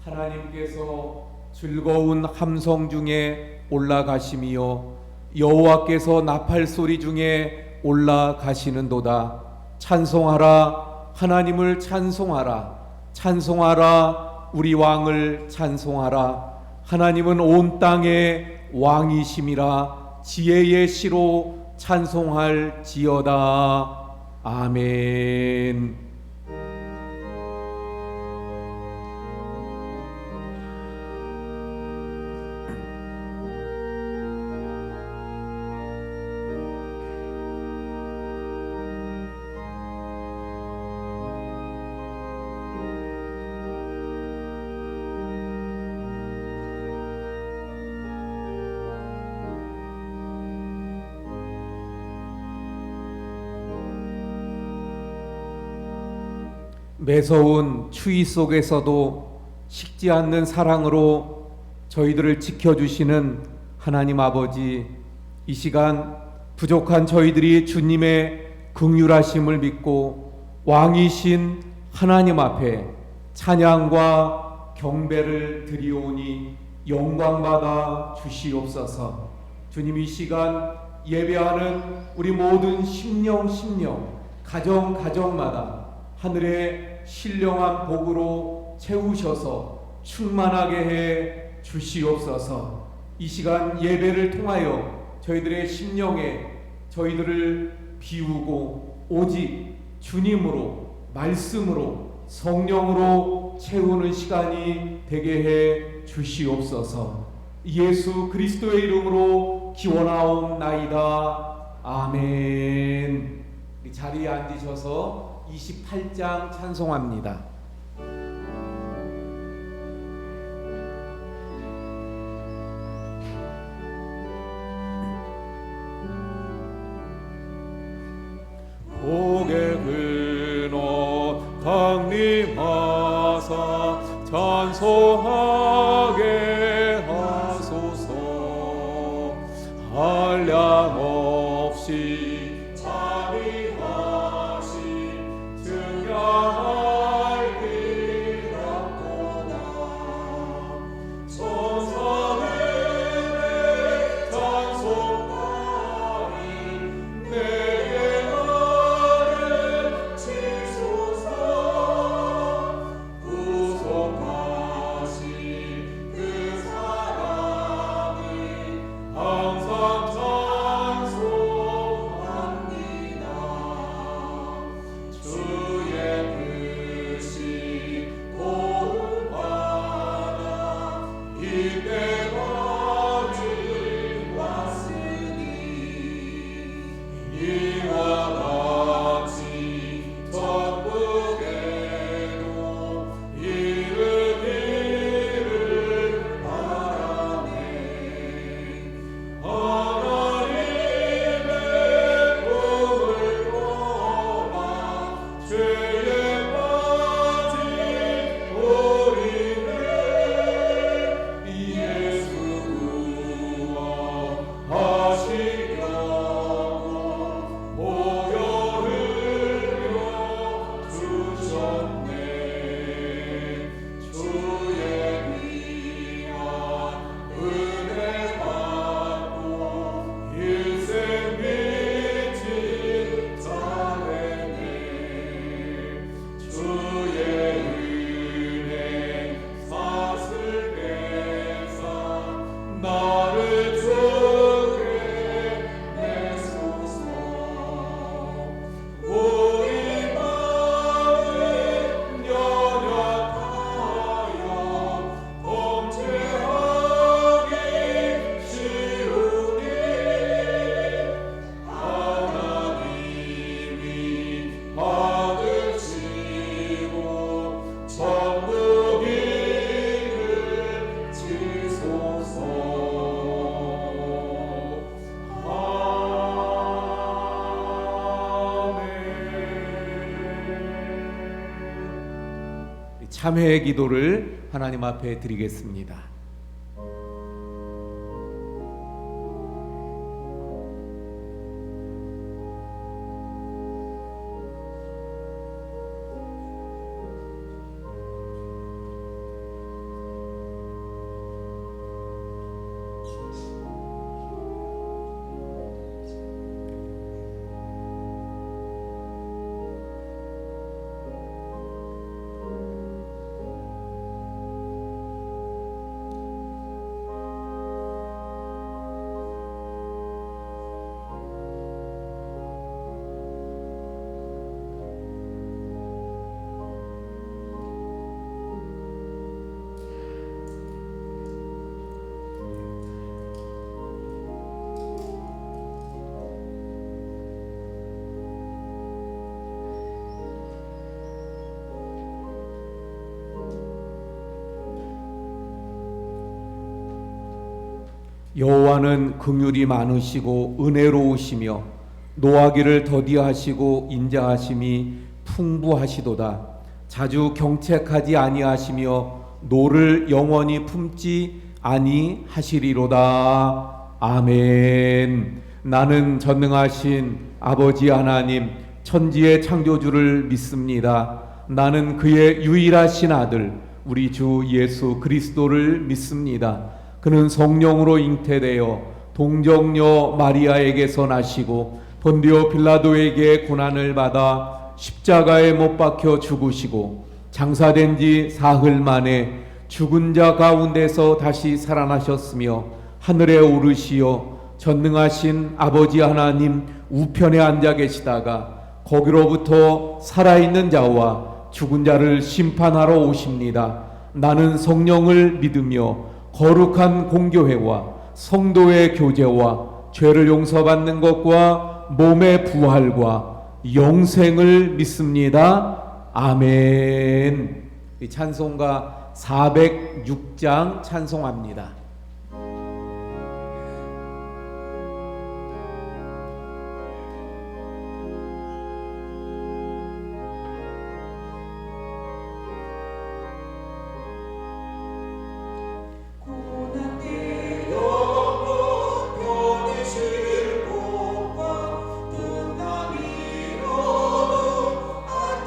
하나님께서 즐거운 함성 중에 올라가심이요 여호와께서 나팔 소리 중에 올라가시는도다. 찬송하라, 하나님을 찬송하라. 찬송하라, 우리 왕을 찬송하라. 하나님은 온 땅의 왕이심이라. 지혜의 시로 찬송할지어다. 아멘. 매서운 추위 속에서도 식지 않는 사랑으로 저희들을 지켜주시는 하나님 아버지, 이 시간 부족한 저희들이 주님의 긍휼하심을 믿고 왕이신 하나님 앞에 찬양과 경배를 드리오니 영광받아 주시옵소서. 주님, 이 시간 예배하는 우리 모든 심령 가정마다 하늘의 신령한 복으로 채우셔서 충만하게 해 주시옵소서. 이 시간 예배를 통하여 저희들의 심령에 저희들을 비우고 오직 주님으로, 말씀으로, 성령으로 채우는 시간이 되게 해 주시옵소서. 예수 그리스도의 이름으로 기원하옵나이다. 아멘. 자리에 앉으셔서 28장 찬송합니다. 복의 근원 강림하사 찬송하게 하소서. 한량 없이 항상 찬송하리. 참회의 기도를 하나님 앞에 드리겠습니다. 여호와는 긍휼이 많으시고 은혜로우시며 노하기를 더디하시고 인자하심이 풍부하시도다. 자주 경책하지 아니하시며 노를 영원히 품지 아니하시리로다. 아멘. 나는 전능하신 아버지 하나님 천지의 창조주를 믿습니다. 나는 그의 유일하신 아들 우리 주 예수 그리스도를 믿습니다. 그는 성령으로 잉태되어 동정녀 마리아에게서 나시고 본디오 빌라도에게 고난을 받아 십자가에 못 박혀 죽으시고 장사된 지 사흘 만에 죽은 자 가운데서 다시 살아나셨으며 하늘에 오르시어 전능하신 아버지 하나님 우편에 앉아 계시다가 거기로부터 살아있는 자와 죽은 자를 심판하러 오십니다. 나는 성령을 믿으며 거룩한 공교회와 성도의 교제와 죄를 용서받는 것과 몸의 부활과 영생을 믿습니다. 아멘. 이 찬송가 406장 찬송합니다.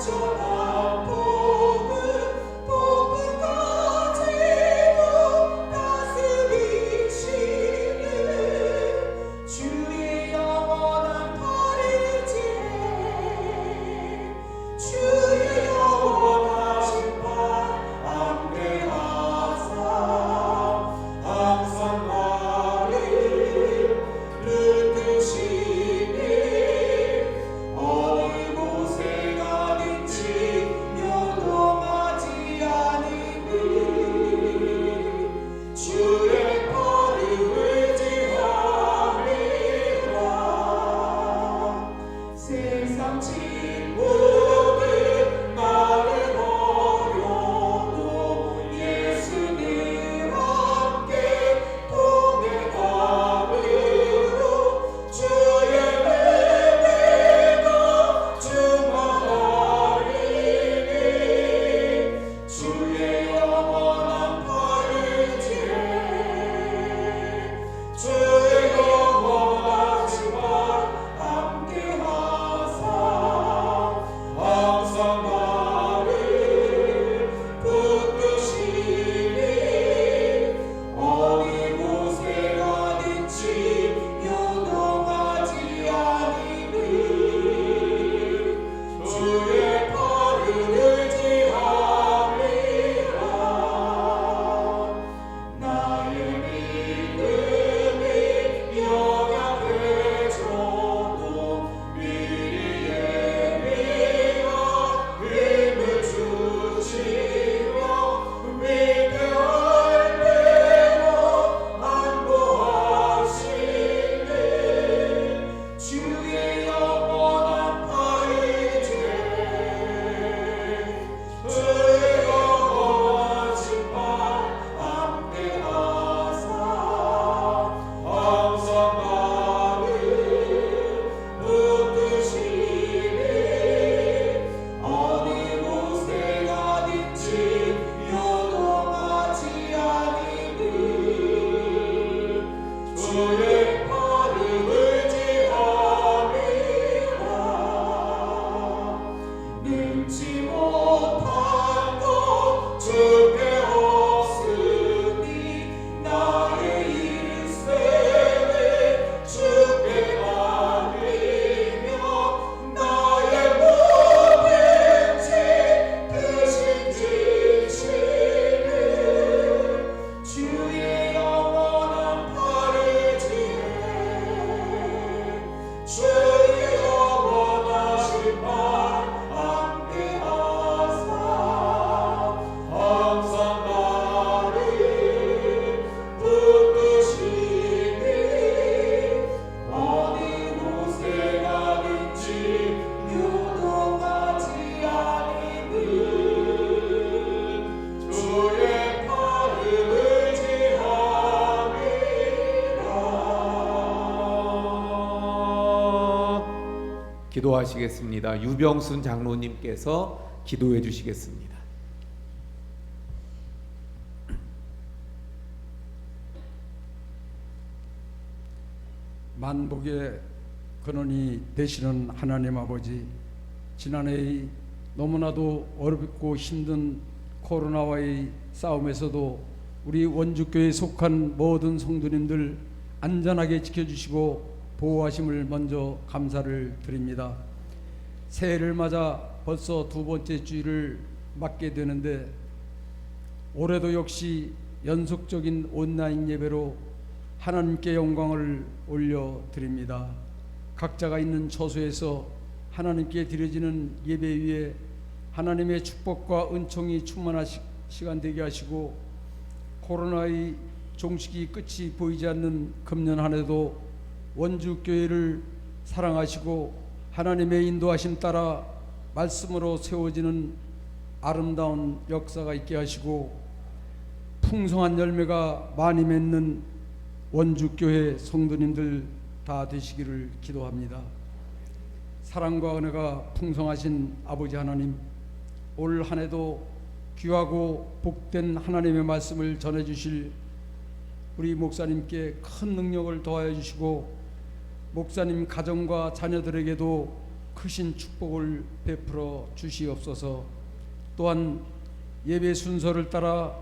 주 기도하시겠습니다. 유병순 장로님께서 기도해 주시겠습니다. 만복의 근원이 되시는 하나님 아버지, 지난해 너무나도 어렵고 힘든 코로나와의 싸움에서도 우리 원주교회에 속한 모든 성도님들 안전하게 지켜주시고 보호하심을 먼저 감사를 드립니다. 새해를 맞아 벌써 두 번째 주일을 맞게 되는데, 올해도 역시 연속적인 온라인 예배로 하나님께 영광을 올려드립니다. 각자가 있는 처소에서 하나님께 드려지는 예배 위에 하나님의 축복과 은총이 충만한 시간 되게 하시고, 코로나의 종식이 끝이 보이지 않는 금년 한 해도 원주교회를 사랑하시고 하나님의 인도하심 따라 말씀으로 세워지는 아름다운 역사가 있게 하시고, 풍성한 열매가 많이 맺는 원주교회 성도님들 다 되시기를 기도합니다. 사랑과 은혜가 풍성하신 아버지 하나님, 올 한 해도 귀하고 복된 하나님의 말씀을 전해주실 우리 목사님께 큰 능력을 더하여 주시고, 목사님 가정과 자녀들에게도 크신 축복을 베풀어 주시옵소서. 또한 예배 순서를 따라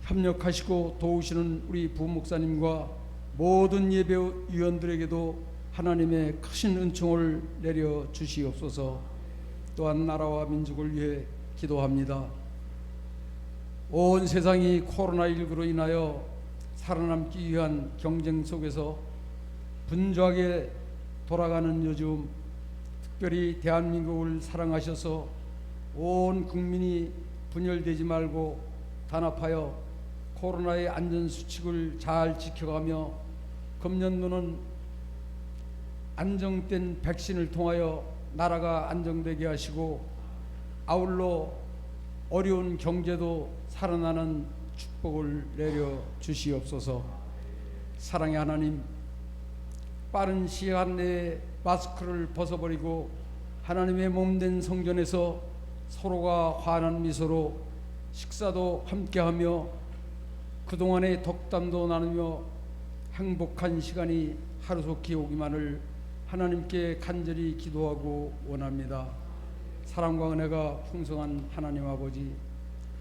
협력하시고 도우시는 우리 부목사님과 모든 예배위원들에게도 하나님의 크신 은총을 내려 주시옵소서. 또한 나라와 민족을 위해 기도합니다. 온 세상이 코로나19로 인하여 살아남기 위한 경쟁 속에서 분주하게 돌아가는 요즘, 특별히 대한민국을 사랑하셔서 온 국민이 분열되지 말고 단합하여 코로나의 안전수칙을 잘 지켜가며 금년도는 안정된 백신을 통하여 나라가 안정되게 하시고, 아울러 어려운 경제도 살아나는 축복을 내려 주시옵소서. 사랑의 하나님, 빠른 시간 내에 마스크를 벗어버리고 하나님의 몸된 성전에서 서로가 환한 미소로 식사도 함께하며 그동안의 덕담도 나누며 행복한 시간이 하루속히 오기만을 하나님께 간절히 기도하고 원합니다. 사랑과 은혜가 풍성한 하나님 아버지,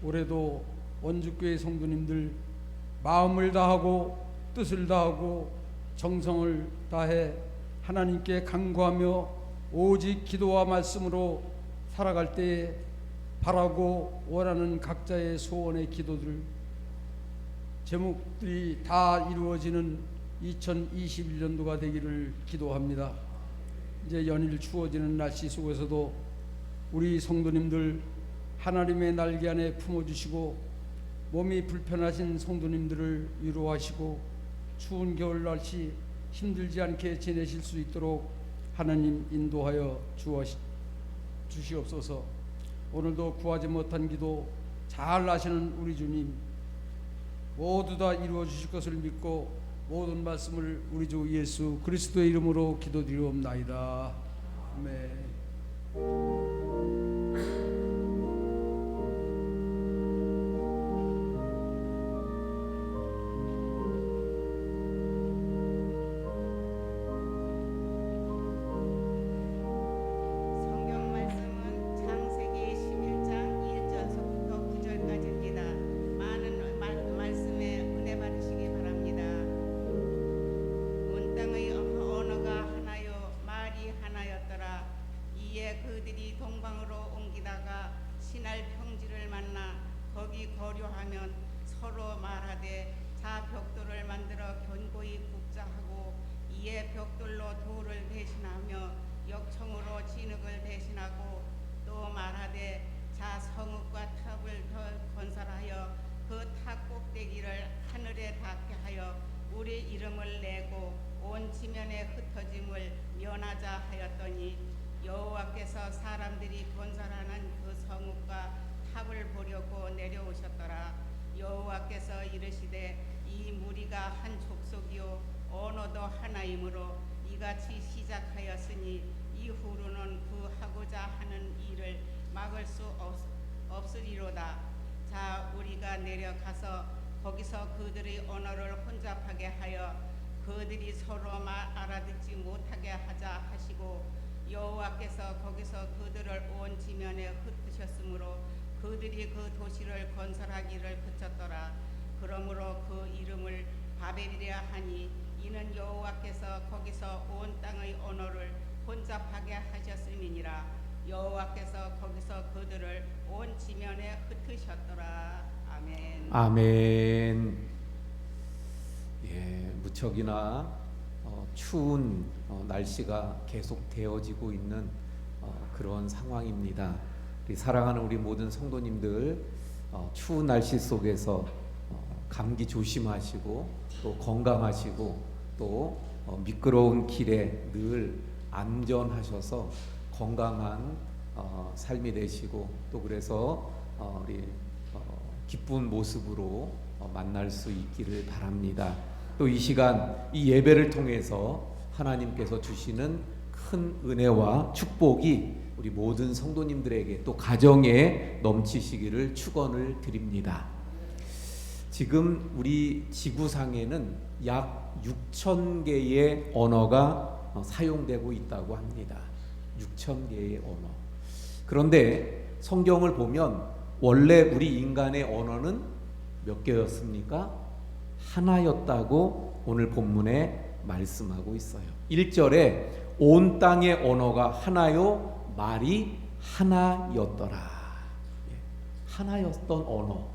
올해도 원주교회 성도님들 마음을 다하고 뜻을 다하고 정성을 다해 하나님께 간구하며 오직 기도와 말씀으로 살아갈 때에 바라고 원하는 각자의 소원의 기도들, 제목들이 다 이루어지는 2021년도가 되기를 기도합니다. 이제 연일 추워지는 날씨 속에서도 우리 성도님들 하나님의 날개 안에 품어주시고, 몸이 불편하신 성도님들을 위로하시고 추운 겨울 날씨 힘들지 않게 지내실 수 있도록 하나님 인도하여 주시옵소서. 오늘도 구하지 못한 기도 잘 아시는 우리 주님, 모두 다 이루어 주실 것을 믿고 모든 말씀을 우리 주 예수 그리스도의 이름으로 기도드리옵나이다. 아멘. 그들이 동방으로 옮기다가 신할 평지를 만나 거기 거류하면 서로 말하되 자 벽돌을 만들어 견고히 굽자하고 이에 벽돌로 돌을 대신하며 역청으로 진흙을 대신하고 또 말하되 자 성읍과 탑을 더 건설하여 그 탑 꼭대기를 하늘에 닿게 하여 우리 이름을 내고 온 지면에 흩어짐을 면하자 하였더니, 여호와께서 사람들이 건설하는 그 성읍과 탑을 보려고 내려오셨더라. 여호와께서 이르시되 이 무리가 한 족속이요 언어도 하나이므로 이같이 시작하였으니 이후로는 그 하고자 하는 일을 막을 수 없으리로다. 자, 우리가 내려가서 거기서 그들의 언어를 혼잡하게 하여 그들이 서로 알아듣지 못하게 하자 하시고, 여호와께서 거기서 그들을 온 지면에 흩으셨으므로 그들이 그 도시를 건설하기를 그쳤더라. 그러므로 그 이름을 바벨이라 하니 이는 여호와께서 거기서 온 땅의 언어를 혼잡하게 하셨음이니라. 여호와께서 거기서 그들을 온 지면에 흩으셨더라. 아멘. 아멘. 예, 무척이나 추운 날씨가 계속 되어지고 있는 그런 상황입니다. 우리 사랑하는 우리 모든 성도님들, 추운 날씨 속에서 감기 조심하시고 또 건강하시고 또 미끄러운 길에 늘 안전하셔서 건강한 삶이 되시고, 또 그래서 우리 기쁜 모습으로 만날 수 있기를 바랍니다. 또 이 시간 이 예배를 통해서 하나님께서 주시는 큰 은혜와 축복이 우리 모든 성도님들에게 또 가정에 넘치시기를 축원을 드립니다. 지금 우리 지구상에는 약 6,000개의 언어가 사용되고 있다고 합니다. 6,000개의 언어. 그런데 성경을 보면 원래 우리 인간의 언어는 몇 개였습니까? 하나였다고 오늘 본문에 말씀하고 있어요. 1절에 온 땅의 언어가 하나요, 말이 하나였더라. 하나였던 언어.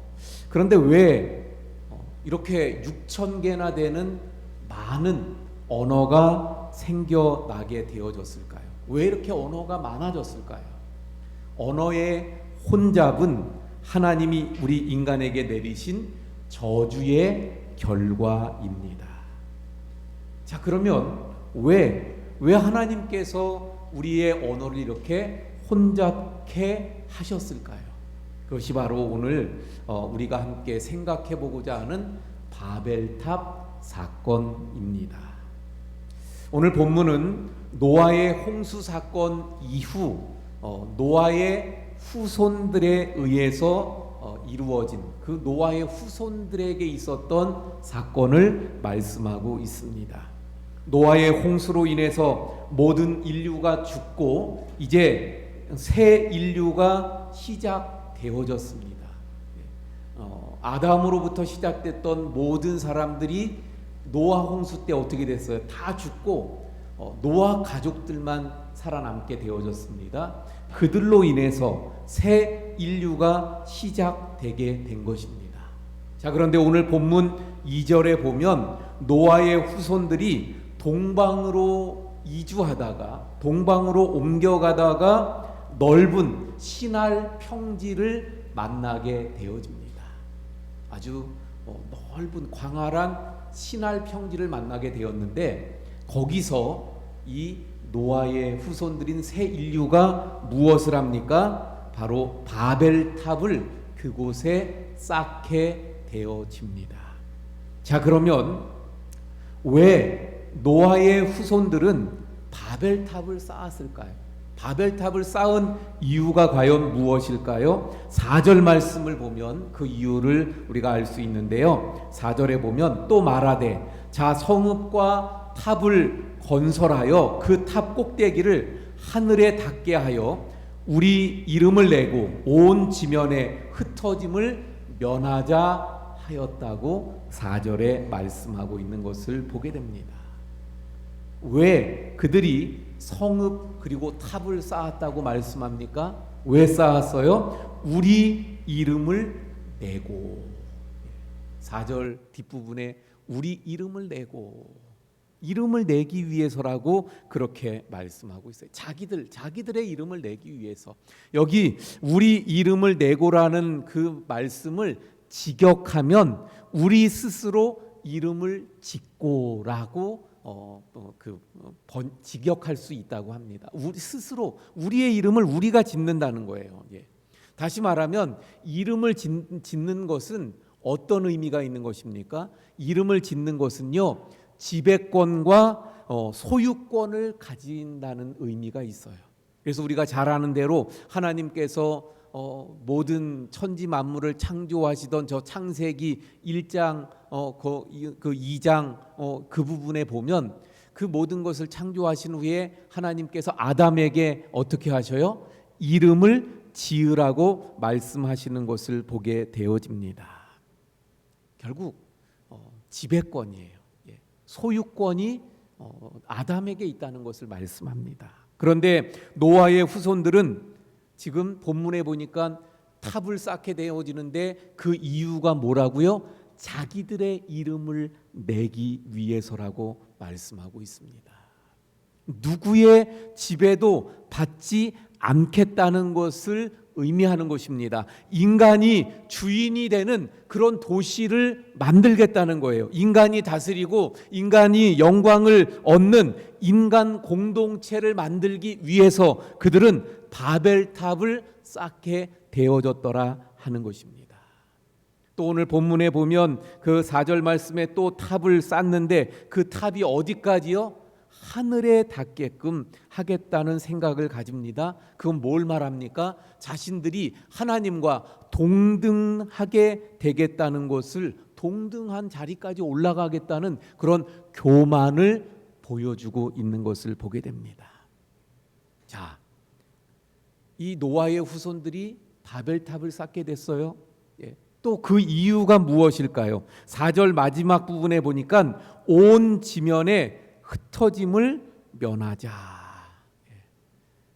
그런데 왜 이렇게 6,000개나 되는 많은 언어가 생겨나게 되어졌을까요? 왜 이렇게 언어가 많아졌을까요? 언어의 혼잡은 하나님이 우리 인간에게 내리신 저주의 결과입니다. 자, 그러면 왜 하나님께서 우리의 언어를 이렇게 혼잡케 하셨을까요? 그것이 바로 오늘 우리가 함께 생각해 보고자 하는 바벨탑 사건입니다. 오늘 본문은 노아의 홍수 사건 이후 노아의 후손들에 의해서 이루어진 그 노아의 후손들에게 있었던 사건을 말씀하고 있습니다. 노아의 홍수로 인해서 모든 인류가 죽고 이제 새 인류가 시작되어졌습니다. 아담으로부터 시작됐던 모든 사람들이 노아 홍수 때 어떻게 됐어요? 다 죽고 노아 가족들만 살아남게 되어졌습니다. 그들로 인해서 새 인류가 시작되게 된 것입니다. 자, 그런데 오늘 본문 2절에 보면 노아의 후손들이 동방으로 이주하다가 동방으로 옮겨가다가 넓은 시날 평지를 만나게 되어집니다. 아주 넓은 광활한 시날 평지를 만나게 되었는데, 거기서 이 노아의 후손들인 새 인류가 무엇을 합니까? 바로 바벨탑을 그곳에 쌓게 되어집니다. 자, 그러면 왜 노아의 후손들은 바벨탑을 쌓았을까요? 바벨탑을 쌓은 이유가 과연 무엇일까요? 4절 말씀을 보면 그 이유를 우리가 알 수 있는데요. 4절에 보면 또 말하되 자 성읍과 탑을 건설하여 그 탑 꼭대기를 하늘에 닿게 하여 우리 이름을 내고 온 지면에 흩어짐을 면하자 하였다고 4절에 말씀하고 있는 것을 보게 됩니다. 왜 그들이 성읍 그리고 탑을 쌓았다고 말씀합니까? 왜 쌓았어요? 우리 이름을 내고. 4절 뒷부분에 우리 이름을 내고, 이름을 내기 위해서라고 그렇게 말씀하고 있어요. 자기들의 이름을 내기 위해서. 여기 우리 이름을 내고라는 그 말씀을 직역하면 우리 스스로 이름을 짓고라고 직역할 수 있다고 합니다. 우리 스스로 우리의 이름을 우리가 짓는다는 거예요. 예. 다시 말하면 이름을 짓는 것은 어떤 의미가 있는 것입니까? 이름을 짓는 것은요, 지배권과 소유권을 가진다는 의미가 있어요. 그래서 우리가 잘 아는 대로 하나님께서 모든 천지 만물을 창조하시던 저 창세기 1장 그 2장 그 부분에 보면 그 모든 것을 창조하신 후에 하나님께서 아담에게 어떻게 하셔요? 이름을 지으라고 말씀하시는 것을 보게 되어집니다. 결국 지배권이에요. 소유권이 아담에게 있다는 것을 말씀합니다. 그런데 노아의 후손들은 지금 본문에 보니까 탑을 쌓게 되어지는데 그 이유가 뭐라고요? 자기들의 이름을 내기 위해서라고 말씀하고 있습니다. 누구의 지배도 받지 않겠다는 것을 의미하는 것입니다. 인간이 주인이 되는 그런 도시를 만들겠다는 거예요. 인간이 다스리고 인간이 영광을 얻는 인간 공동체를 만들기 위해서 그들은 바벨탑을 쌓게 되어졌더라 하는 것입니다. 또 오늘 본문에 보면 그 4절 말씀에 또 탑을 쌓는데 그 탑이 어디까지요? 하늘에 닿게끔 하겠다는 생각을 가집니다. 그건 뭘 말합니까? 자신들이 하나님과 동등하게 되겠다는 것을, 동등한 자리까지 올라가겠다는 그런 교만을 보여주고 있는 것을 보게 됩니다. 자, 이 노아의 후손들이 바벨탑을 쌓게 됐어요. 또 그 이유가 무엇일까요? 4절 마지막 부분에 보니까 온 지면에 흩어짐을 면하자.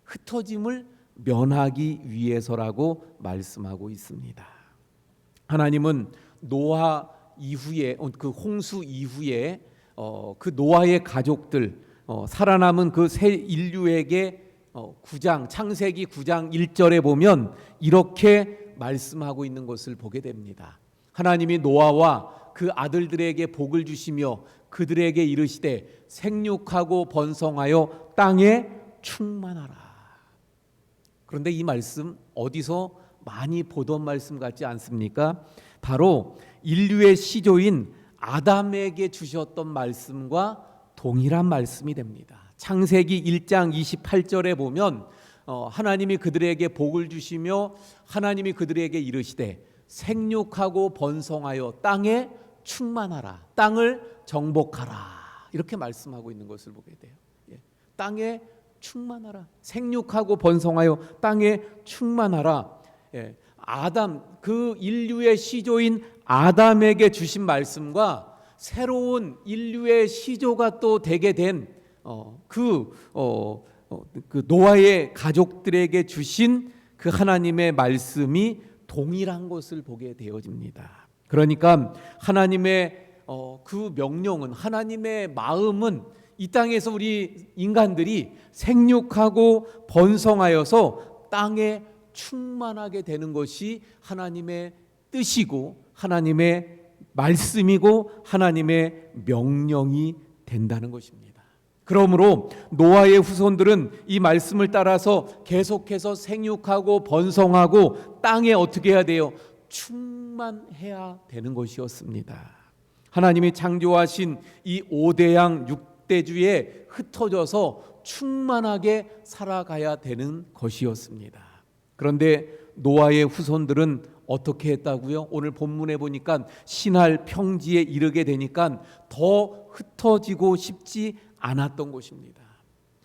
흩어짐을 면하기 위해서라고 말씀하고 있습니다. 하나님은 노아 이후에, 그 홍수 이후에 그 노아의 가족들, 살아남은 그 새 인류에게 9장, 창세기 9장 1절에 보면 이렇게 말씀하고 있는 것을 보게 됩니다. 하나님이 노아와 그 아들들에게 복을 주시며 그들에게 이르시되 생육하고 번성하여 땅에 충만하라. 그런데 이 말씀 어디서 많이 보던 말씀 같지 않습니까? 바로 인류의 시조인 아담에게 주셨던 말씀과 동일한 말씀이 됩니다. 창세기 1장 28절에 보면 하나님이 그들에게 복을 주시며 하나님이 그들에게 이르시되 생육하고 번성하여 땅에 충만하라, 땅을 정복하라, 이렇게 말씀하고 있는 것을 보게 돼요. 땅에 충만하라, 생육하고 번성하여 땅에 충만하라. 아담, 그 인류의 시조인 아담에게 주신 말씀과 새로운 인류의 시조가 또 되게 된 그 노아의 가족들에게 주신 그 하나님의 말씀이 동일한 것을 보게 되어집니다. 그러니까 하나님의 그 명령은, 하나님의 마음은 이 땅에서 우리 인간들이 생육하고 번성하여서 땅에 충만하게 되는 것이 하나님의 뜻이고 하나님의 말씀이고 하나님의 명령이 된다는 것입니다. 그러므로 노아의 후손들은 이 말씀을 따라서 계속해서 생육하고 번성하고 땅에 어떻게 해야 돼요? 충만해야 되는 것이었습니다. 하나님이 창조하신 이 5대양 6대주에 흩어져서 충만하게 살아가야 되는 것이었습니다. 그런데 노아의 후손들은 어떻게 했다고요? 오늘 본문에 보니까 신할 평지에 이르게 되니까 더 흩어지고 싶지 않았던 것입니다.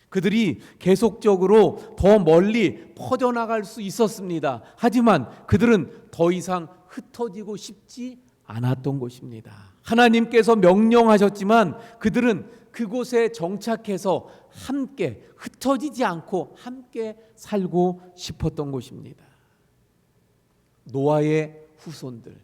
그들이 계속적으로 더 멀리 퍼져나갈 수 있었습니다. 하지만 그들은 더 이상 흩어지고 싶지 않았던 것입니다. 하나님께서 명령하셨지만 그들은 그곳에 정착해서 함께, 흩어지지 않고 함께 살고 싶었던 것입니다. 노아의 후손들,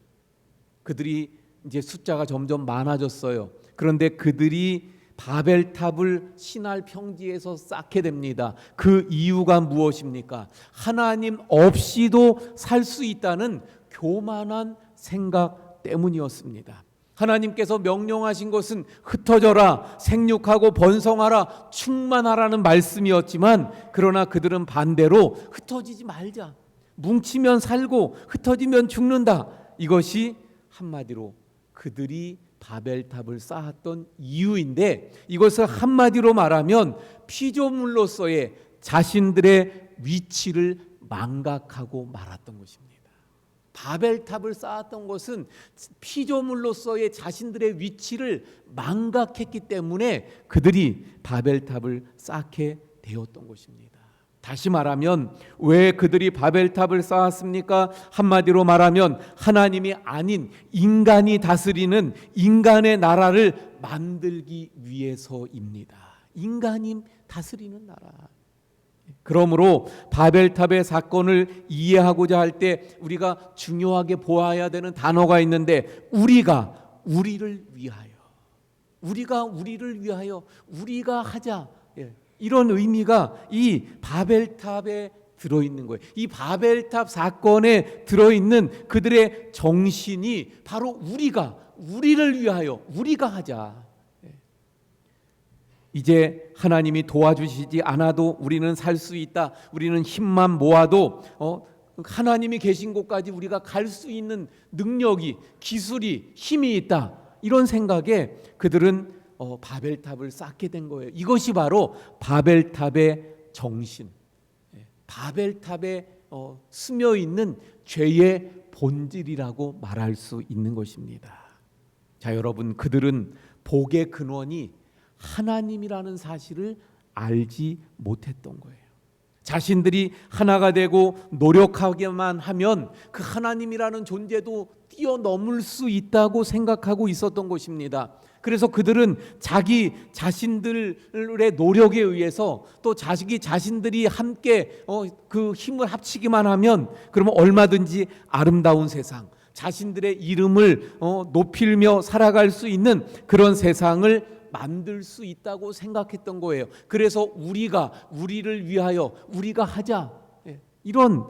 그들이 이제 숫자가 점점 많아졌어요. 그런데 그들이 바벨탑을 신할 평지에서 쌓게 됩니다. 그 이유가 무엇입니까? 하나님 없이도 살 수 있다는 교만한 생각 때문이었습니다. 하나님께서 명령하신 것은 흩어져라, 생육하고 번성하라, 충만하라는 말씀이었지만 그러나 그들은 반대로 흩어지지 말자, 뭉치면 살고 흩어지면 죽는다, 이것이 한마디로 그들이 바벨탑을 쌓았던 이유인데, 이것을 한마디로 말하면 피조물로서의 자신들의 위치를 망각하고 말았던 것입니다. 바벨탑을 쌓았던 것은 피조물로서의 자신들의 위치를 망각했기 때문에 그들이 바벨탑을 쌓게 되었던 것입니다. 다시 말하면 왜 그들이 바벨탑을 쌓았습니까? 한마디로 말하면 하나님이 아닌 인간이 다스리는 인간의 나라를 만들기 위해서입니다. 인간이 다스리는 나라. 그러므로 바벨탑의 사건을 이해하고자 할 때 우리가 중요하게 보아야 되는 단어가 있는데, 우리를 위하여, 우리가 하자, 이런 의미가 이 바벨탑에 들어있는 거예요. 이 바벨탑 사건에 들어있는 그들의 정신이 바로 우리를 위하여, 우리가 하자. 이제 하나님이 도와주시지 않아도 우리는 살 수 있다. 우리는 힘만 모아도 하나님이 계신 곳까지 우리가 갈 수 있는 능력이, 기술이, 힘이 있다. 이런 생각에 그들은 바벨탑을 쌓게 된 거예요. 이것이 바로 바벨탑의 정신, 바벨탑에 스며 있는 죄의 본질이라고 말할 수 있는 것입니다. 자, 여러분, 그들은 복의 근원이 하나님이라는 사실을 알지 못했던 거예요. 자신들이 하나가 되고 노력하기만 하면 그 하나님이라는 존재도 뛰어넘을 수 있다고 생각하고 있었던 것입니다. 그래서 그들은 자기 자신들의 노력에 의해서, 또 자신들이 함께 그 힘을 합치기만 하면 그러면 얼마든지 아름다운 세상, 자신들의 이름을 높이며 살아갈 수 있는 그런 세상을 만들 수 있다고 생각했던 거예요. 그래서 우리를 위하여 우리가 하자, 이런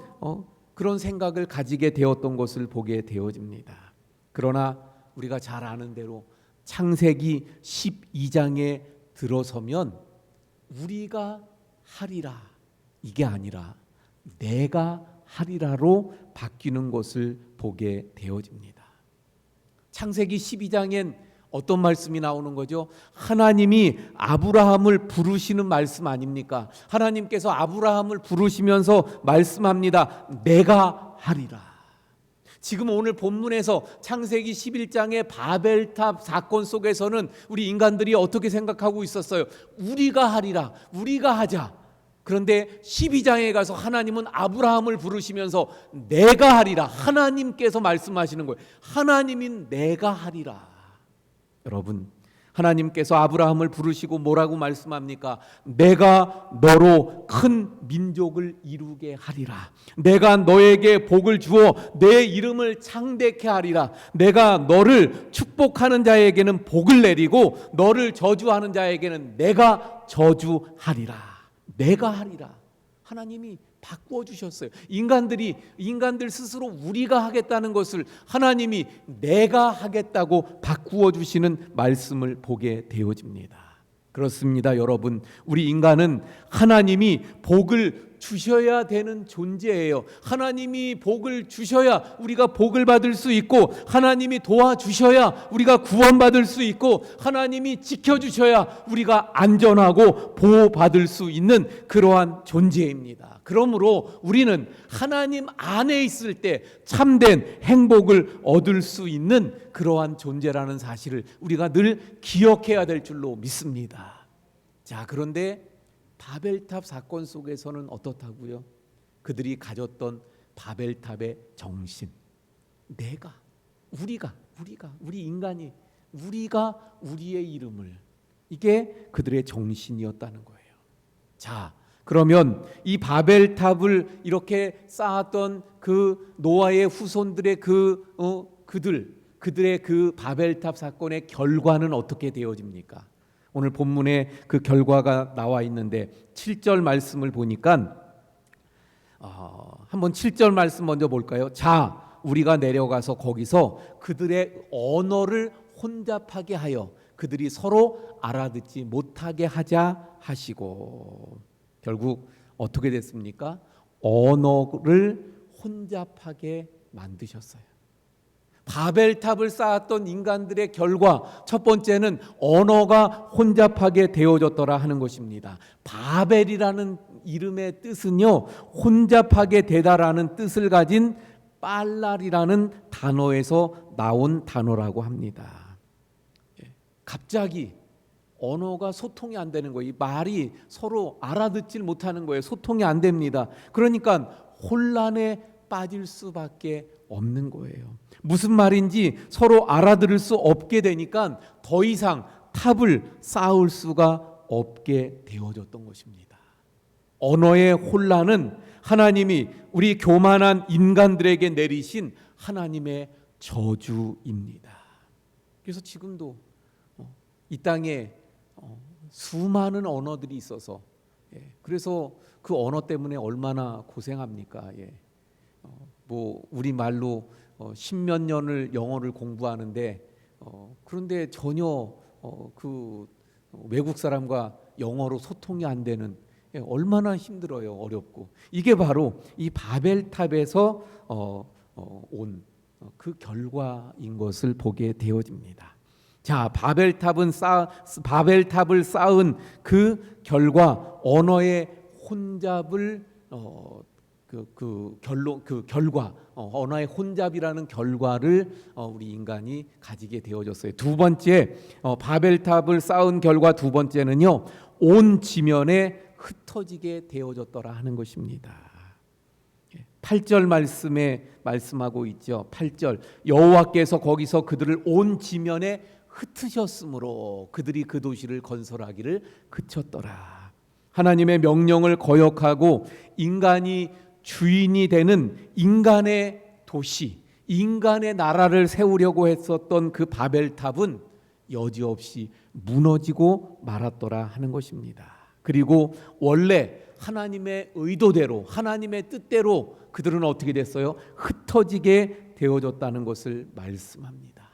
그런 생각을 가지게 되었던 것을 보게 되어집니다. 그러나 우리가 잘 아는 대로 창세기 12장에 들어서면 우리가 하리라, 이게 아니라 내가 하리라로 바뀌는 것을 보게 되어집니다. 창세기 12장엔 어떤 말씀이 나오는 거죠? 하나님이 아브라함을 부르시는 말씀 아닙니까? 하나님께서 아브라함을 부르시면서 말씀합니다. 내가 하리라. 지금 오늘 본문에서 창세기 11장의 바벨탑 사건 속에서는 우리 인간들이 어떻게 생각하고 있었어요? 우리가 하리라, 우리가 하자. 그런데 12장에 가서 하나님은 아브라함을 부르시면서 내가 하리라, 하나님께서 말씀하시는 거예요. 하나님인 내가 하리라. 여러분, 하나님께서 아브라함을 부르시고 뭐라고 말씀합니까? 내가 너로 큰 민족을 이루게 하리라. 내가 너에게 복을 주어 내 이름을 창대케 하리라. 내가 너를 축복하는 자에게는 복을 내리고 너를 저주하는 자에게는 내가 저주하리라. 내가 하리라. 하나님이 바꾸어 주셨어요. 인간들 스스로 우리가 하겠다는 것을 하나님이 내가 하겠다고 바꾸어 주시는 말씀을 보게 되어집니다. 그렇습니다, 여러분. 우리 인간은 하나님이 복을 주셔야 되는 존재예요. 하나님이 복을 주셔야 우리가 복을 받을 수 있고, 하나님이 도와주셔야 우리가 구원받을 수 있고, 하나님이 지켜주셔야 우리가 안전하고 보호받을 수 있는 그러한 존재입니다. 그러므로 우리는 하나님 안에 있을 때 참된 행복을 얻을 수 있는 그러한 존재라는 사실을 우리가 늘 기억해야 될 줄로 믿습니다. 자, 그런데 바벨탑 사건 속에서는 어떻다고요? 그들이 가졌던 바벨탑의 정신, 우리 인간이, 우리가 우리의 이름을, 이게 그들의 정신이었다는 거예요. 자, 그러면 이 바벨탑을 이렇게 쌓았던 그 노아의 후손들의 그들의 그 바벨탑 사건의 결과는 어떻게 되어집니까? 오늘 본문에 그 결과가 나와 있는데 7절 말씀을 보니까 한번 7절 말씀 먼저 볼까요? 자, 우리가 내려가서 거기서 그들의 언어를 혼잡하게 하여 그들이 서로 알아듣지 못하게 하자 하시고, 결국 어떻게 됐습니까? 언어를 혼잡하게 만드셨어요. 바벨탑을 쌓았던 인간들의 결과, 첫 번째는 언어가 혼잡하게 되어졌더라 하는 것입니다. 바벨이라는 이름의 뜻은요, 혼잡하게 되다라는 뜻을 가진 빨랄이라는 단어에서 나온 단어라고 합니다. 갑자기 언어가 소통이 안 되는 거예요. 이 말이 서로 알아듣질 못하는 거예요. 소통이 안 됩니다. 그러니까 혼란에 빠질 수밖에 없는 거예요. 무슨 말인지 서로 알아들을 수 없게 되니까 더 이상 탑을 쌓을 수가 없게 되어졌던 것입니다. 언어의 혼란은 하나님이 우리 교만한 인간들에게 내리신 하나님의 저주입니다. 그래서 지금도 이 땅에 수많은 언어들이 있어서, 그래서 그 언어 때문에 얼마나 고생합니까? 뭐 우리 말로 십몇 년을 영어를 공부하는데, 그런데 전혀 그 외국 사람과 영어로 소통이 안 되는, 얼마나 힘들어요. 어렵고. 이게 바로 이 바벨탑에서 온 그 결과인 것을 보게 되어집니다. 자, 바벨탑을 쌓은 그 결과, 언어의 혼잡을 언어의 혼잡이라는 결과를 우리 인간이 가지게 되어졌어요. 두 번째, 바벨탑을 쌓은 결과 두 번째는요, 온 지면에 흩어지게 되어졌더라 하는 것입니다. 8절 말씀에 말씀하고 있죠. 8절, 여호와께서 거기서 그들을 온 지면에 흩으셨으므로 그들이 그 도시를 건설하기를 그쳤더라. 하나님의 명령을 거역하고 인간이 주인이 되는 인간의 도시, 인간의 나라를 세우려고 했었던 그 바벨탑은 여지없이 무너지고 말았더라 하는 것입니다. 그리고 원래 하나님의 의도대로, 하나님의 뜻대로 그들은 어떻게 됐어요? 흩어지게 되어졌다는 것을 말씀합니다.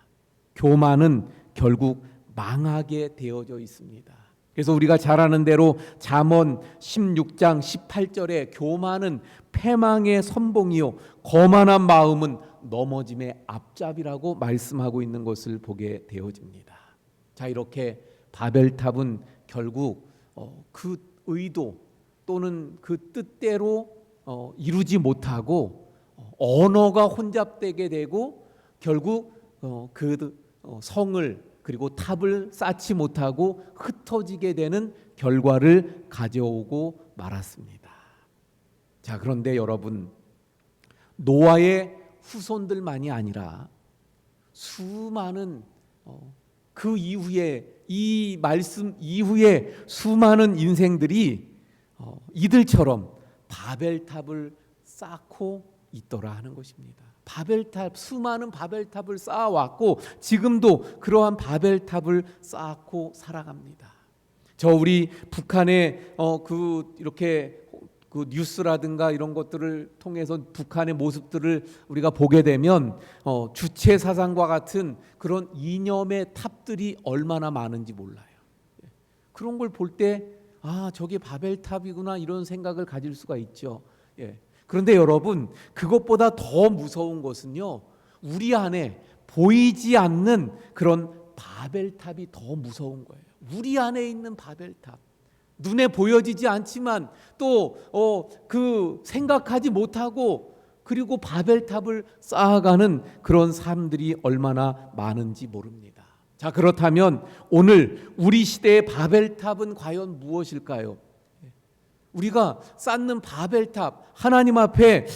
교만은 결국 망하게 되어져 있습니다. 그래서 우리가 잘 아는 대로 잠언 16장 18절에 교만은 패망의 선봉이요 거만한 마음은 넘어짐의 앞잡이라고 말씀하고 있는 것을 보게 되어집니다. 자, 이렇게 바벨탑은 결국 그 의도 또는 그 뜻대로 이루지 못하고 언어가 혼잡되게 되고 결국 그 성을 그리고 탑을 쌓지 못하고 흩어지게 되는 결과를 가져오고 말았습니다. 자, 그런데 여러분, 노아의 후손들만이 아니라 수많은 그 이후에, 이 말씀 이후에 수많은 인생들이 이들처럼 바벨탑을 쌓고 있더라 하는 것입니다. 바벨탑, 수많은 바벨탑을 쌓아왔고 지금도 그러한 바벨탑을 쌓고 살아갑니다. 저 우리 북한의 이렇게 그 뉴스라든가 이런 것들을 통해서 북한의 모습들을 우리가 보게 되면 주체 사상과 같은 그런 이념의 탑들이 얼마나 많은지 몰라요. 그런 걸 볼 때 저게 바벨탑이구나 이런 생각을 가질 수가 있죠. 그런데 여러분, 그것보다 더 무서운 것은요, 우리 안에 보이지 않는 그런 바벨탑이 더 무서운 거예요. 우리 안에 있는 바벨탑, 눈에 보여지지 않지만 또 그 생각하지 못하고 그리고 바벨탑을 쌓아가는 그런 사람들이 얼마나 많은지 모릅니다. 자, 그렇다면 오늘 우리 시대의 바벨탑은 과연 무엇일까요? 우리가 쌓는 바벨탑, 하나님 앞에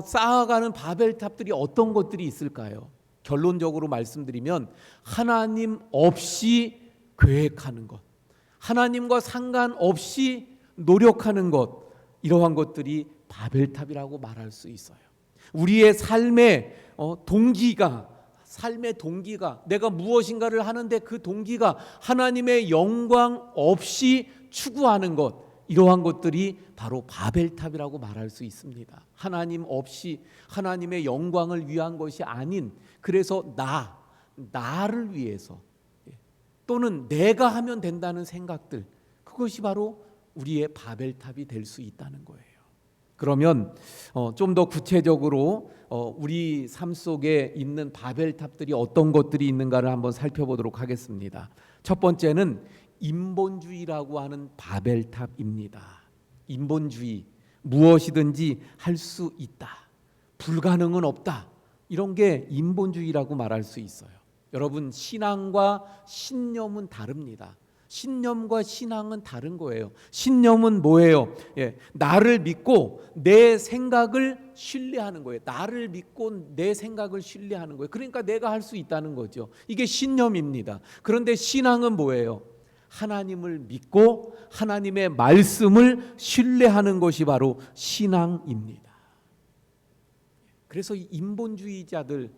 쌓아가는 바벨탑들이 어떤 것들이 있을까요? 결론적으로 말씀드리면 하나님 없이 계획하는 것, 하나님과 상관없이 노력하는 것, 이러한 것들이 바벨탑이라고 말할 수 있어요. 우리의 삶의 동기가 내가 무엇인가를 하는데 그 동기가 하나님의 영광 없이 추구하는 것, 이러한 것들이 바로 바벨탑이라고 말할 수 있습니다. 하나님 없이 하나님의 영광을 위한 것이 아닌, 그래서 나를 위해서 또는 내가 하면 된다는 생각들, 그것이 바로 우리의 바벨탑이 될 수 있다는 거예요. 그러면 좀 더 구체적으로 우리 삶 속에 있는 바벨탑들이 어떤 것들이 있는가를 한번 살펴보도록 하겠습니다. 첫 번째는 인본주의라고 하는 바벨탑입니다. 인본주의, 무엇이든지 할 수 있다, 불가능은 없다, 이런 게 인본주의라고 말할 수 있어요. 여러분, 신앙과 신념은 다릅니다. 신념과 신앙은 다른 거예요. 신념은 뭐예요? 나를 믿고 내 생각을 신뢰하는 거예요. 나를 믿고 내 생각을 신뢰하는 거예요. 그러니까 내가 할 수 있다는 거죠. 이게 신념입니다. 그런데 신앙은 뭐예요? 하나님을 믿고 하나님의 말씀을 신뢰하는 것이 바로 신앙입니다. 그래서 이 인본주의자들,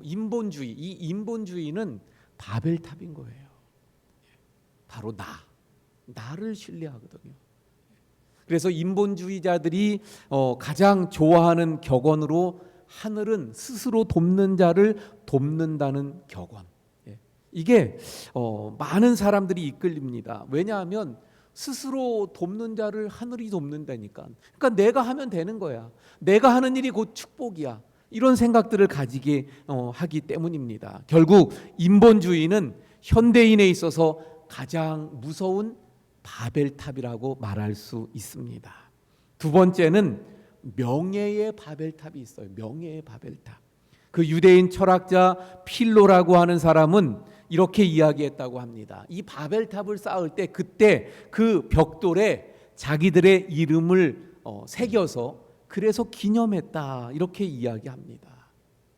이 인본주의는 바벨탑인 거예요. 바로 나를 신뢰하거든요. 그래서 인본주의자들이 가장 좋아하는 격언으로 하늘은 스스로 돕는 자를 돕는다는 격언. 이게 많은 사람들이 이끌립니다. 왜냐하면 스스로 돕는 자를 하늘이 돕는다니까. 그러니까 내가 하면 되는 거야. 내가 하는 일이 곧 축복이야. 이런 생각들을 가지게 하기 때문입니다. 결국 인본주의는 현대인에 있어서 가장 무서운 바벨탑이라고 말할 수 있습니다. 두 번째는 명예의 바벨탑이 있어요. 명예의 바벨탑. 그 유대인 철학자 필로라고 하는 사람은 이렇게 이야기했다고 합니다. 이 바벨탑을 쌓을 때 그때 그 벽돌에 자기들의 이름을 새겨서 그래서 기념했다, 이렇게 이야기합니다.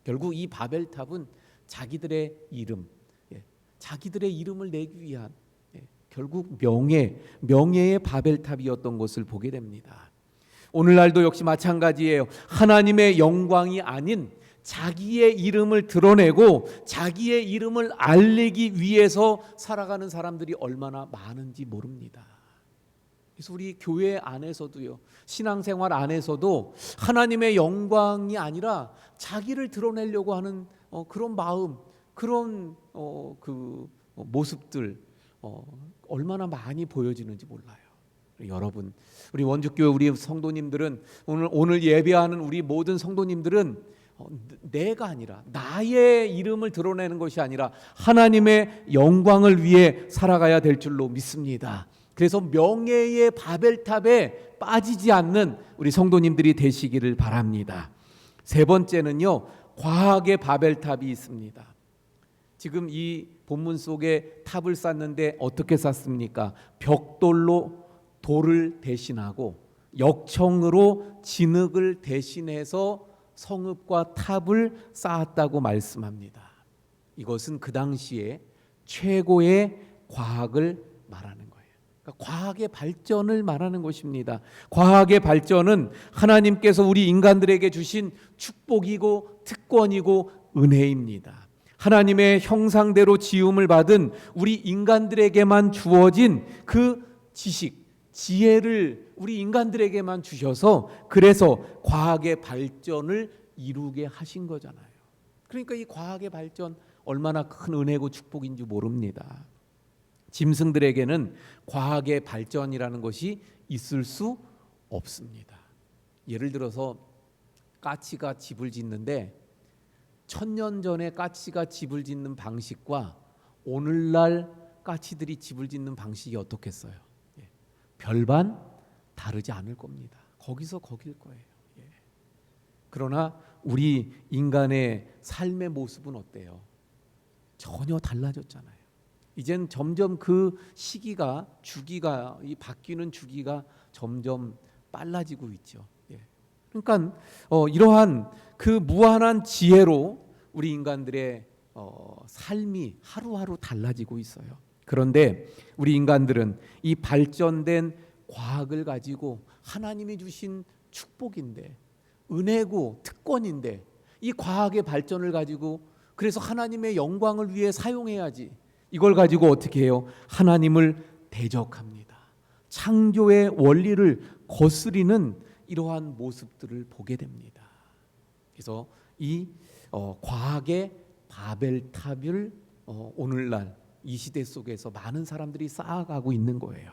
결국 이 바벨탑은 자기들의 이름, 자기들의 이름을 내기 위한 결국 명예의 바벨탑이었던 것을 보게 됩니다. 오늘날도 역시 마찬가지예요. 하나님의 영광이 아닌 자기의 이름을 드러내고 자기의 이름을 알리기 위해서 살아가는 사람들이 얼마나 많은지 모릅니다. 그래서 우리 교회 안에서도요, 신앙생활 안에서도 하나님의 영광이 아니라 자기를 드러내려고 하는 그런 마음, 그런 그 모습들 얼마나 많이 보여지는지 몰라요. 여러분, 우리 원주교회 우리 성도님들은 오늘 예배하는 우리 모든 성도님들은 내가 아니라 나의 이름을 드러내는 것이 아니라 하나님의 영광을 위해 살아가야 될 줄로 믿습니다. 그래서 명예의 바벨탑에 빠지지 않는 우리 성도님들이 되시기를 바랍니다. 세 번째는요, 과학의 바벨탑이 있습니다. 지금 이 본문 속에 탑을 쌓는데 어떻게 쌓습니까? 벽돌로 돌을 대신하고 역청으로 진흙을 대신해서 성읍과 탑을 쌓았다고 말씀합니다. 이것은 그 당시에 최고의 과학을 말하는 거예요. 그러니까 과학의 발전을 말하는 것입니다. 과학의 발전은 하나님께서 우리 인간들에게 주신 축복이고 특권이고 은혜입니다. 하나님의 형상대로 지음을 받은 우리 인간들에게만 주어진 그 지식, 지혜를 우리 인간들에게만 주셔서 그래서 과학의 발전을 이루게 하신 거잖아요. 그러니까 이 과학의 발전 얼마나 큰 은혜고 축복인지 모릅니다. 짐승들에게는 과학의 발전이라는 것이 있을 수 없습니다. 예를 들어서 까치가 집을 짓는데 1000년 전에 까치가 집을 짓는 방식과 오늘날 까치들이 집을 짓는 방식이 어떻겠어요? 별반 다르지 않을 겁니다. 거기서 거길 거예요. 그러나 우리 인간의 삶의 모습은 어때요? 전혀 달라졌잖아요. 이젠 점점 그 시기가, 주기가, 이 바뀌는 주기가 점점 빨라지고 있죠. 그러니까 이러한 그 무한한 지혜로 우리 인간들의 삶이 하루하루 달라지고 있어요. 그런데 우리 인간들은 이 발전된 과학을 가지고 하나님이 주신 축복인데, 은혜고 특권인데, 이 과학의 발전을 가지고 그래서 하나님의 영광을 위해 사용해야지, 이걸 가지고 어떻게 해요? 하나님을 대적합니다. 창조의 원리를 거스리는 이러한 모습들을 보게 됩니다. 그래서 이 과학의 바벨탑을 오늘날 이 시대 속에서 많은 사람들이 쌓아가고 있는 거예요.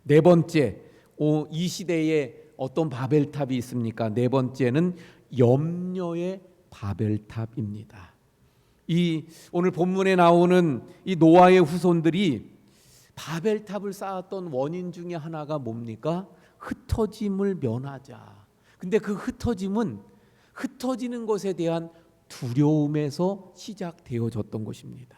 네 번째, 이 시대의 어떤 바벨탑이 있습니까? 네 번째는 염려의 바벨탑입니다. 이 오늘 본문에 나오는 이 노아의 후손들이 바벨탑을 쌓았던 원인 중에 하나가 뭡니까? 흩어짐을 면하자. 근데 그 흩어짐은 흩어지는 것에 대한 두려움에서 시작되어졌던 것입니다.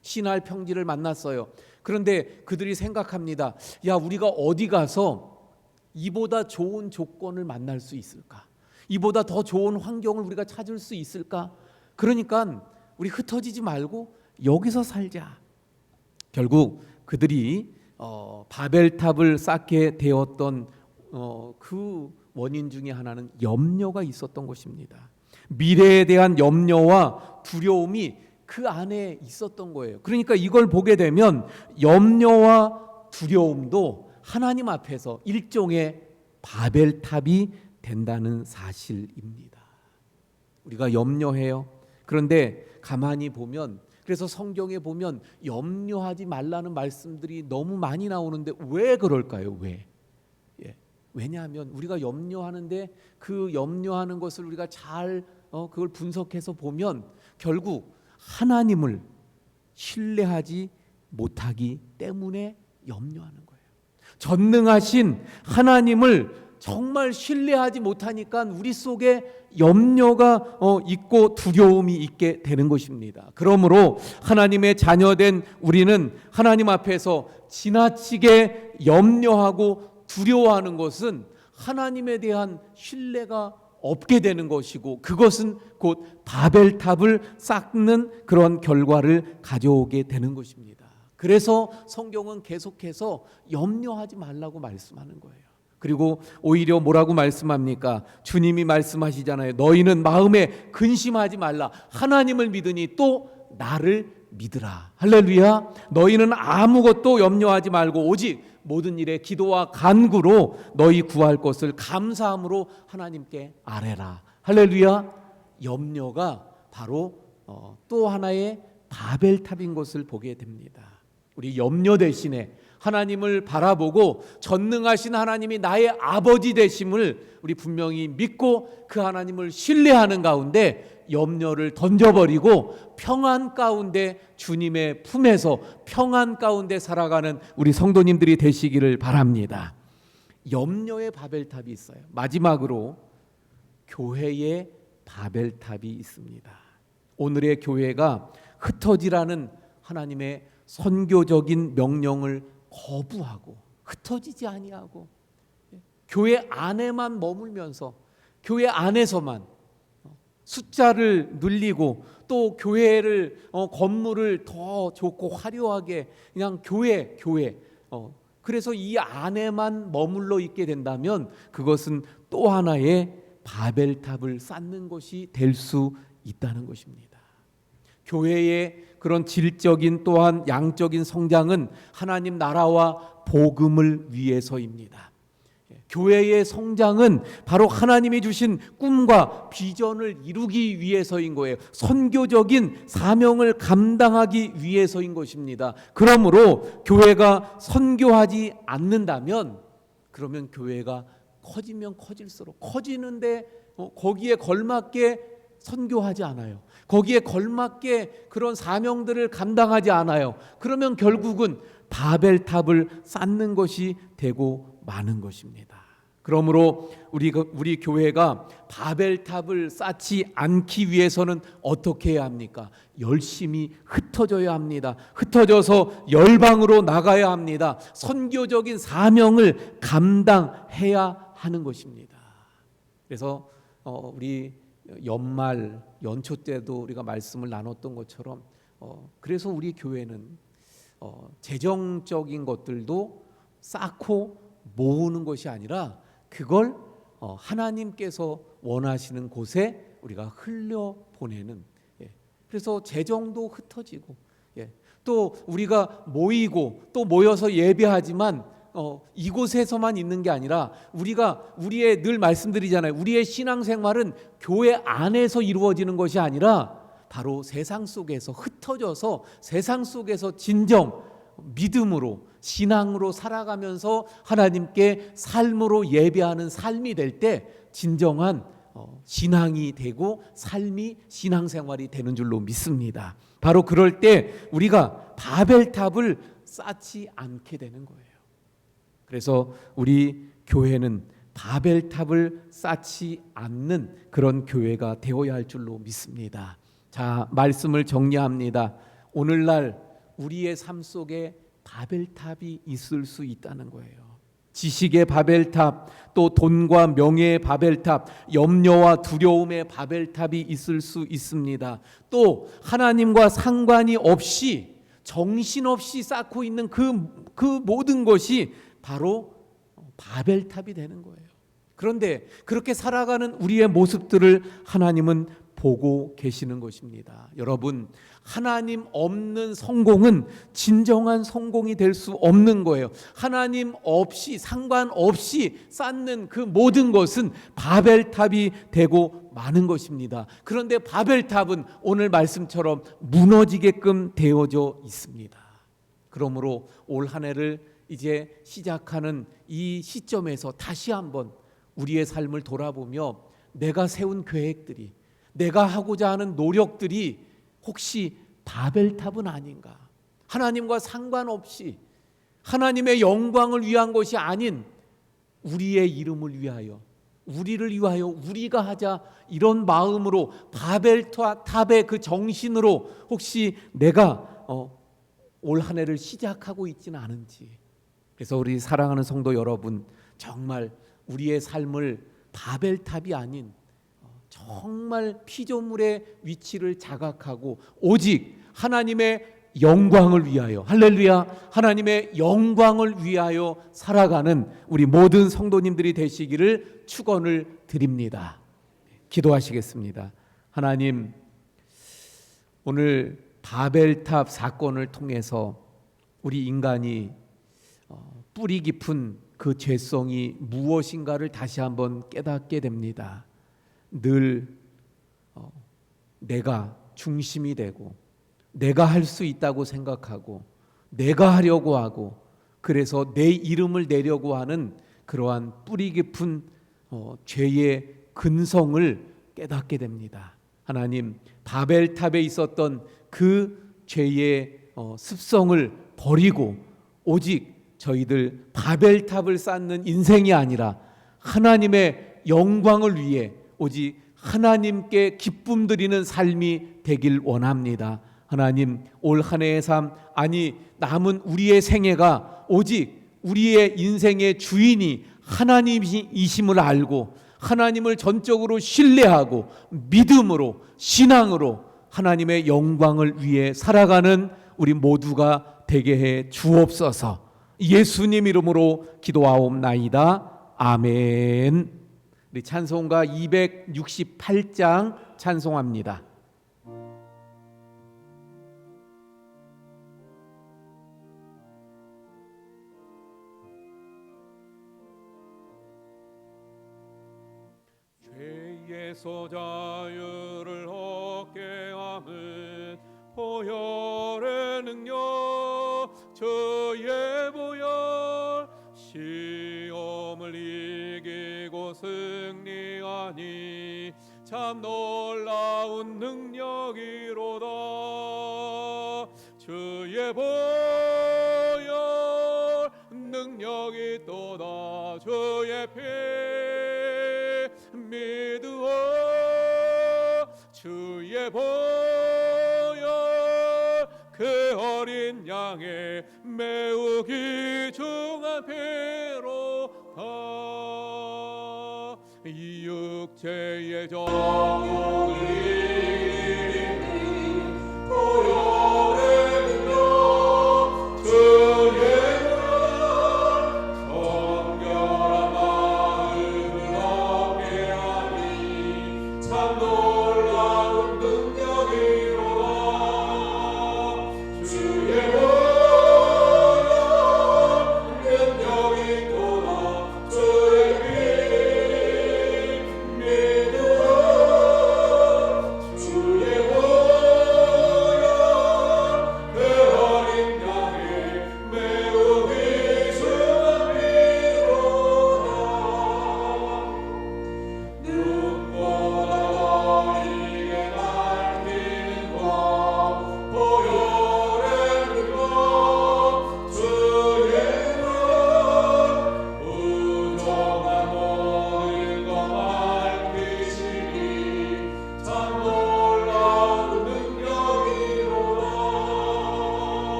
신할 평지를 만났어요. 그런데 그들이 생각합니다. 야, 우리가 어디 가서 이보다 좋은 조건을 만날 수 있을까? 이보다 더 좋은 환경을 우리가 찾을 수 있을까? 그러니까 우리 흩어지지 말고 여기서 살자. 결국 그들이 바벨탑을 쌓게 되었던 그 원인 중에 하나는 염려가 있었던 것입니다. 미래에 대한 염려와 두려움이 그 안에 있었던 거예요. 그러니까 이걸 보게 되면 염려와 두려움도 하나님 앞에서 일종의 바벨탑이 된다는 사실입니다. 우리가 염려해요. 그런데 가만히 보면, 그래서 성경에 보면 염려하지 말라는 말씀들이 너무 많이 나오는데 왜 그럴까요? 왜? 왜냐하면 우리가 염려하는데 그 염려하는 것을 우리가 잘 그걸 분석해서 보면 결국 하나님을 신뢰하지 못하기 때문에 염려하는 거예요. 전능하신 하나님을 정말 신뢰하지 못하니까 우리 속에 염려가 있고 두려움이 있게 되는 것입니다. 그러므로 하나님의 자녀된 우리는 하나님 앞에서 지나치게 염려하고 두려워하는 것은 하나님에 대한 신뢰가 없게 되는 것이고, 그것은 곧 바벨탑을 쌓는 그런 결과를 가져오게 되는 것입니다. 그래서 성경은 계속해서 염려하지 말라고 말씀하는 거예요. 그리고 오히려 뭐라고 말씀합니까? 주님이 말씀하시잖아요. 너희는 마음에 근심하지 말라. 하나님을 믿으니 또 나를 믿으라. 할렐루야. 너희는 아무것도 염려하지 말고 오직 모든 일에 기도와 간구로 너희 구할 것을 감사함으로 하나님께 아뢰라. 할렐루야. 염려가 바로 또 하나의 바벨탑인 것을 보게 됩니다. 우리 염려 대신에 하나님을 바라보고 전능하신 하나님이 나의 아버지 되심을 우리 분명히 믿고 그 하나님을 신뢰하는 가운데 염려를 던져버리고 평안 가운데 주님의 품에서 평안 가운데 살아가는 우리 성도님들이 되시기를 바랍니다. 염려의 바벨탑이 있어요. 마지막으로 교회의 바벨탑이 있습니다. 오늘의 교회가 흩어지라는 하나님의 선교적인 명령을 거부하고 흩어지지 아니하고 교회 안에만 머물면서 교회 안에서만 숫자를 늘리고 또 교회를 건물을 더 좋고 화려하게 그냥 교회 그래서 이 안에만 머물러 있게 된다면 그것은 또 하나의 바벨탑을 쌓는 것이 될 수 있다는 것입니다. 교회의 그런 질적인 또한 양적인 성장은 하나님 나라와 복음을 위해서입니다. 교회의 성장은 바로 하나님이 주신 꿈과 비전을 이루기 위해서인 거예요. 선교적인 사명을 감당하기 위해서인 것입니다. 그러므로 교회가 선교하지 않는다면 그러면 교회가 커지면 커질수록 커지는데 거기에 걸맞게 선교하지 않아요. 거기에 걸맞게 그런 사명들을 감당하지 않아요. 그러면 결국은 바벨탑을 쌓는 것이 되고 마는 것입니다. 그러므로 우리 교회가 바벨탑을 쌓지 않기 위해서는 어떻게 해야 합니까? 열심히 흩어져야 합니다. 흩어져서 열방으로 나가야 합니다. 선교적인 사명을 감당해야 하는 것입니다. 그래서 우리 연말 연초 때도 우리가 말씀을 나눴던 것처럼 그래서 우리 교회는 재정적인 것들도 쌓고 모으는 것이 아니라 그걸 하나님께서 원하시는 곳에 우리가 흘려보내는, 그래서 재정도 흩어지고 또 우리가 모이고 또 모여서 예배하지만 이곳에서만 있는 게 아니라 우리의 늘 말씀드리잖아요. 우리의 신앙생활은 교회 안에서 이루어지는 것이 아니라 바로 세상 속에서 흩어져서 세상 속에서 진정 믿음으로 신앙으로 살아가면서 하나님께 삶으로 예배하는 삶이 될 때 진정한 신앙이 되고 삶이 신앙생활이 되는 줄로 믿습니다. 바로 그럴 때 우리가 바벨탑을 쌓지 않게 되는 거예요. 그래서 우리 교회는 바벨탑을 쌓지 않는 그런 교회가 되어야 할 줄로 믿습니다. 자, 말씀을 정리합니다. 오늘날 우리의 삶 속에 바벨탑이 있을 수 있다는 거예요. 지식의 바벨탑, 또 돈과 명예의 바벨탑, 염려와 두려움의 바벨탑이 있을 수 있습니다. 또 하나님과 상관이 없이 정신없이 쌓고 있는 그 모든 것이 바로 바벨탑이 되는 거예요. 그런데 그렇게 살아가는 우리의 모습들을 하나님은 보고 계시는 것입니다. 여러분, 하나님 없는 성공은 진정한 성공이 될 수 없는 거예요. 하나님 없이, 상관없이 쌓는 그 모든 것은 바벨탑이 되고 마는 것입니다. 그런데 바벨탑은 오늘 말씀처럼 무너지게끔 되어져 있습니다. 그러므로 올 한 해를 이제 시작하는 이 시점에서 다시 한번 우리의 삶을 돌아보며 내가 세운 계획들이, 내가 하고자 하는 노력들이 혹시 바벨탑은 아닌가? 하나님과 상관없이 하나님의 영광을 위한 것이 아닌 우리의 이름을 위하여, 우리를 위하여 우리가 하자, 이런 마음으로 바벨탑의 그 정신으로 혹시 내가 올 한 해를 시작하고 있지는 않은지. 그래서 우리 사랑하는 성도 여러분, 정말 우리의 삶을 바벨탑이 아닌 정말 피조물의 위치를 자각하고 오직 하나님의 영광을 위하여, 할렐루야, 하나님의 영광을 위하여 살아가는 우리 모든 성도님들이 되시기를 축원을 드립니다. 기도하시겠습니다. 하나님, 오늘 바벨탑 사건을 통해서 우리 인간이 뿌리 깊은 그 죄성이 무엇인가를 다시 한번 깨닫게 됩니다. 늘 내가 중심이 되고 내가 할 수 있다고 생각하고 내가 하려고 하고 그래서 내 이름을 내려고 하는 그러한 뿌리 깊은 죄의 근성을 깨닫게 됩니다. 하나님, 바벨탑에 있었던 그 죄의 습성을 버리고 오직 저희들 바벨탑을 쌓는 인생이 아니라 하나님의 영광을 위해 오직 하나님께 기쁨 드리는 삶이 되길 원합니다. 하나님, 올 한 해의 삶, 아니 남은 우리의 생애가 오직 우리의 인생의 주인이 하나님이심을 알고 하나님을 전적으로 신뢰하고 믿음으로, 신앙으로 하나님의 영광을 위해 살아가는 우리 모두가 되게 해 주옵소서. 예수님 이름으로 기도하옵나이다. 아멘. 우리 찬송가 268장 찬송합니다. 죄에서 자유를 얻게 함은 보혈의 능력, 저의 보혈, 시험을 이기고 승리하니 참 놀라운 능력이로다. 주의 보혈 능력이 또다. 주의 피 믿으오. 주의 보혈 그 어린 양의 매우 귀중한 피로다. 이 육체의 정욕을 이기는 보혈의 능력, 주의 정결한 마음을 얻게 하니 참 놀라운 능력이로다. 주의 보혈 능력이 또다. 주의 피 믿으라.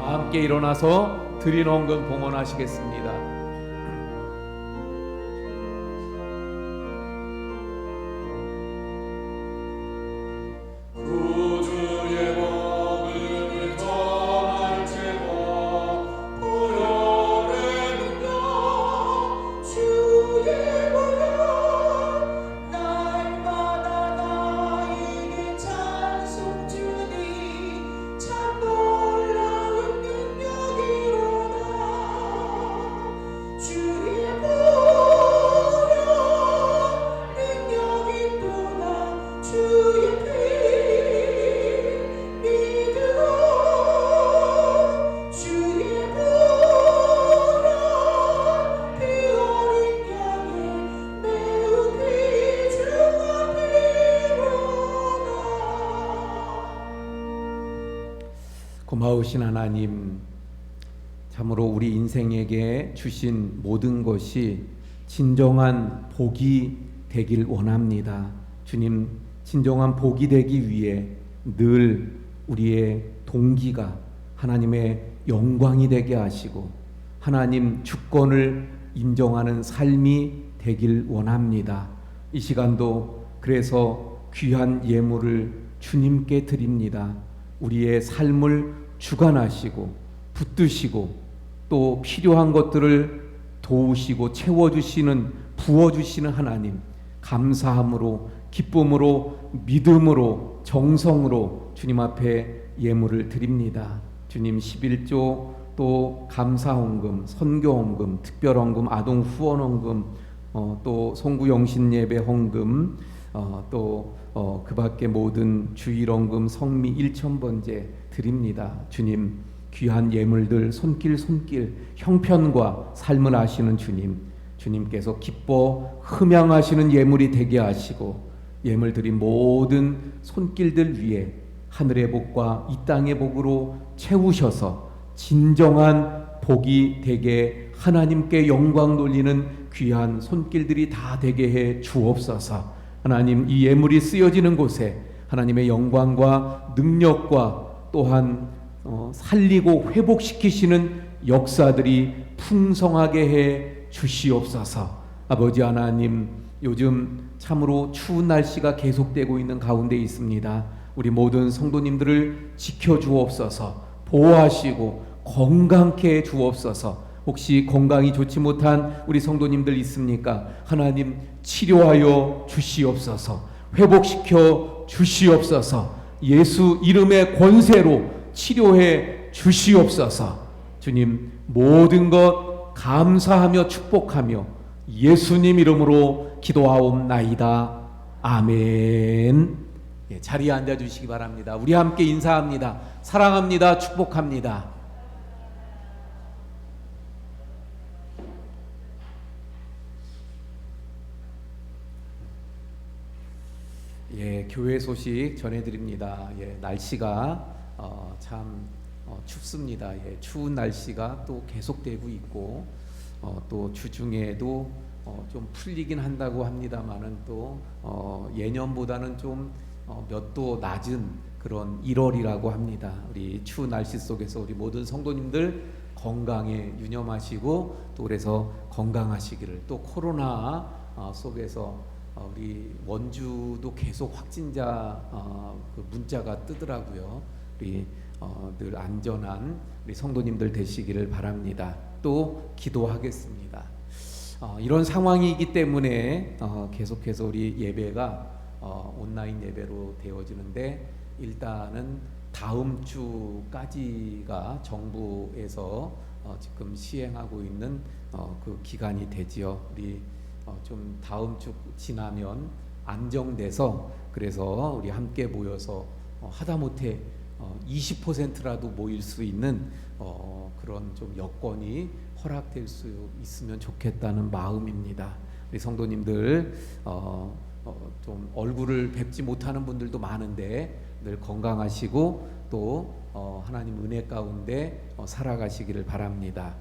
다 함께 일어나서 드린 헌금 봉헌하시겠습니다. 구주의 복음을 전할지고 보혈의 능력 주의 보혈 날마다 나에게 찬송 주니 참 놀라운 능력이로다 주의 보혈 능력이 또나 주의 고마우신 하나님, 참으로 우리 인생에게 주신 모든 것이 진정한 복이 되길 원합니다. 주님, 진정한 복이 되기 위해 늘 우리의 동기가 하나님의 영광이 되게 하시고 하나님 주권을 인정하는 삶이 되길 원합니다. 이 시간도 그래서 귀한 예물을 주님께 드립니다. 우리의 삶을 주관하시고 붙드시고 또 필요한 것들을 도우시고 채워주시는 부어주시는 하나님, 감사함으로 기쁨으로 믿음으로 정성으로 주님 앞에 예물을 드립니다. 주님 11조 또 감사헌금, 선교헌금, 특별헌금, 아동후원헌금, 또 송구영신예배 헌금, 또 그 밖에 모든 주일헌금, 성미 1,000번제 드립니다. 주님 귀한 예물들 손길 형편과 삶을 아시는 주님께서 기뻐 흠양하시는 예물이 되게 하시고 예물 드린 모든 손길들 위에 하늘의 복과 이 땅의 복으로 채우셔서 진정한 복이 되게 하나님께 영광 돌리는 귀한 손길들이 다 되게 해 주옵소서. 하나님, 이 예물이 쓰여지는 곳에 하나님의 영광과 능력과 또한 살리고 회복시키시는 역사들이 풍성하게 해 주시옵소서. 아버지 하나님, 요즘 참으로 추운 날씨가 계속되고 있는 가운데 있습니다. 우리 모든 성도님들을 지켜주옵소서. 보호하시고 건강케 해 주옵소서. 혹시 건강이 좋지 못한 우리 성도님들 있습니까? 하나님 치료하여 주시옵소서. 회복시켜 주시옵소서. 예수 이름의 권세로 치료해 주시옵소서. 주님 모든 것 감사하며 축복하며 예수님 이름으로 기도하옵나이다. 아멘. 자리에 앉아주시기 바랍니다. 우리 함께 인사합니다. 사랑합니다. 축복합니다. 교회 소식 전해드립니다. 날씨가 참 춥습니다. 추운 날씨가 또 계속되고 있고 또 주중에도 좀 풀리긴 한다고 합니다만은 또 예년보다는 좀 몇 도 낮은 그런 1월이라고 합니다. 우리 추운 날씨 속에서 우리 모든 성도님들 건강에 유념하시고 또 그래서 건강하시기를, 또 코로나 속에서 우리 원주도 계속 확진자 그 문자가 뜨더라고요. 우리 늘 안전한 우리 성도님들 되시기를 바랍니다. 또 기도하겠습니다. 이런 상황이기 때문에 계속해서 우리 예배가 온라인 예배로 되어지는데, 일단은 다음 주까지가 정부에서 지금 시행하고 있는 그 기간이 되지요. 우리 좀 다음 주 지나면 안정돼서, 그래서 우리 함께 모여서 하다못해 20%라도 모일 수 있는 그런 좀 여건이 허락될 수 있으면 좋겠다는 마음입니다. 우리 성도님들 좀 얼굴을 뵙지 못하는 분들도 많은데 늘 건강하시고 또 하나님 은혜 가운데 살아가시기를 바랍니다.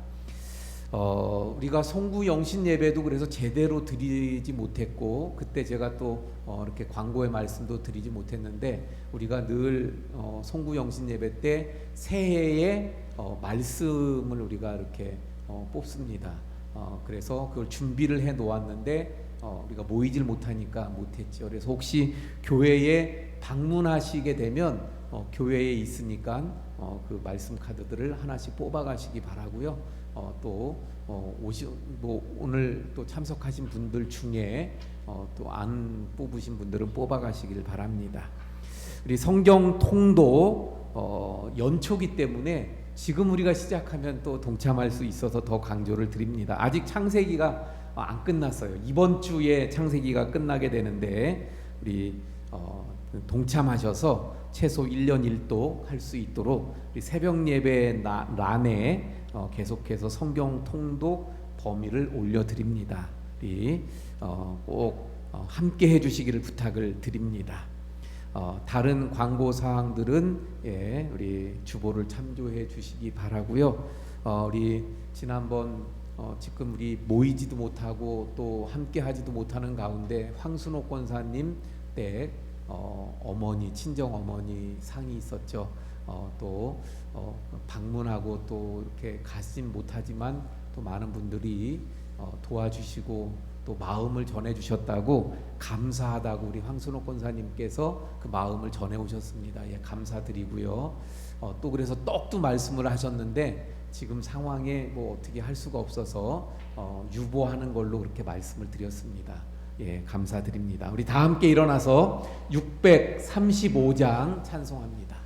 우리가 송구 영신 예배도 그래서 제대로 드리지 못했고, 그때 제가 또 이렇게 광고의 말씀도 드리지 못했는데, 우리가 늘 송구 영신 예배 때 새해에 말씀을 우리가 이렇게 뽑습니다. 그래서 그걸 준비를 해 놓았는데 우리가 모이질 못하니까 못했죠. 그래서 혹시 교회에 방문하시게 되면 교회에 있으니까 그 말씀 카드들을 하나씩 뽑아가시기 바라고요. 또 오늘 또 참석하신 분들 중에 또 안 뽑으신 분들은 뽑아가시길 바랍니다. 우리 성경 통독 연초기 때문에 지금 우리가 시작하면 또 동참할 수 있어서 더 강조를 드립니다. 아직 창세기가 안 끝났어요. 이번 주에 창세기가 끝나게 되는데 우리 동참하셔서 최소 1년 1독 할 수 있도록 우리 새벽 예배 란에 계속해서 성경 통독 범위를 올려드립니다. 우리 꼭 함께 해주시기를 부탁을 드립니다. 다른 광고 사항들은 우리 주보를 참조해 주시기 바라고요. 우리 지난번 지금 우리 모이지도 못하고 또 함께 하지도 못하는 가운데 황순옥 권사님 때 어머니 친정 어머니 상이 있었죠. 또 방문하고 또 이렇게 가진 못하지만 또 많은 분들이 도와주시고 또 마음을 전해주셨다고 감사하다고 우리 황순옥 권사님께서 그 마음을 전해오셨습니다. 감사드리고요. 또 그래서 떡도 말씀을 하셨는데 지금 상황에 뭐 어떻게 할 수가 없어서 유보하는 걸로 그렇게 말씀을 드렸습니다. 감사드립니다. 우리 다 함께 일어나서 635장 찬송합니다.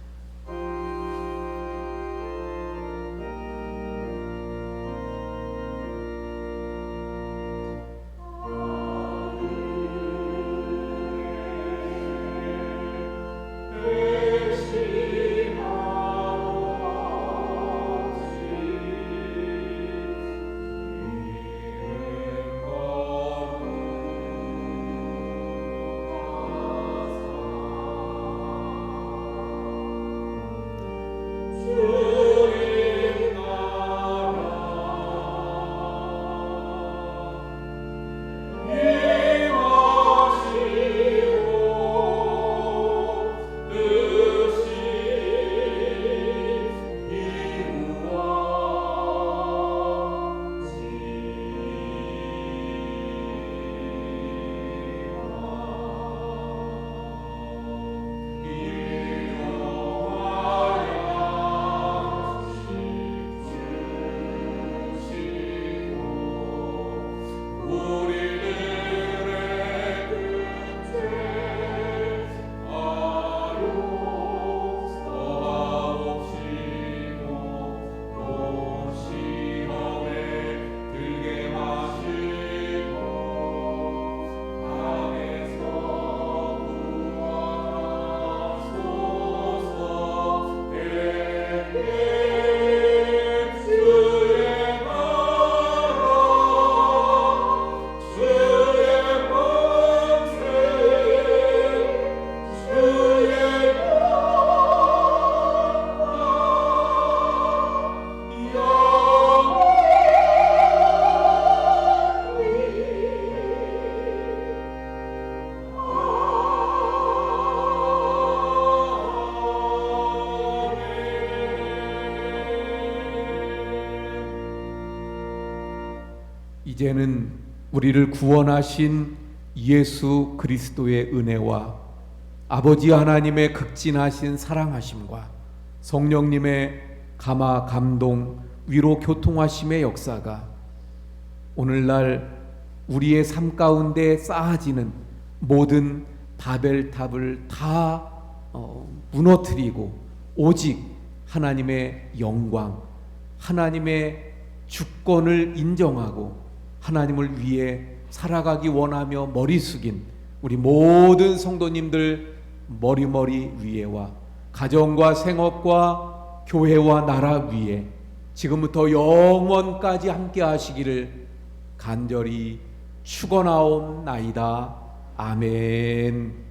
이제는 우리를 구원하신 예수 그리스도의 은혜와 아버지 하나님의 극진하신 사랑하심과 성령님의 감화 감동 위로 교통하심의 역사가 오늘날 우리의 삶 가운데 쌓아지는 모든 바벨탑을 다 무너뜨리고 오직 하나님의 영광, 하나님의 주권을 인정하고 하나님을 위해 살아가기 원하며 머리 숙인 우리 모든 성도님들 머리 위에와 가정과 생업과 교회와 나라 위에 지금부터 영원까지 함께 하시기를 간절히 축원하옵나이다. 아멘.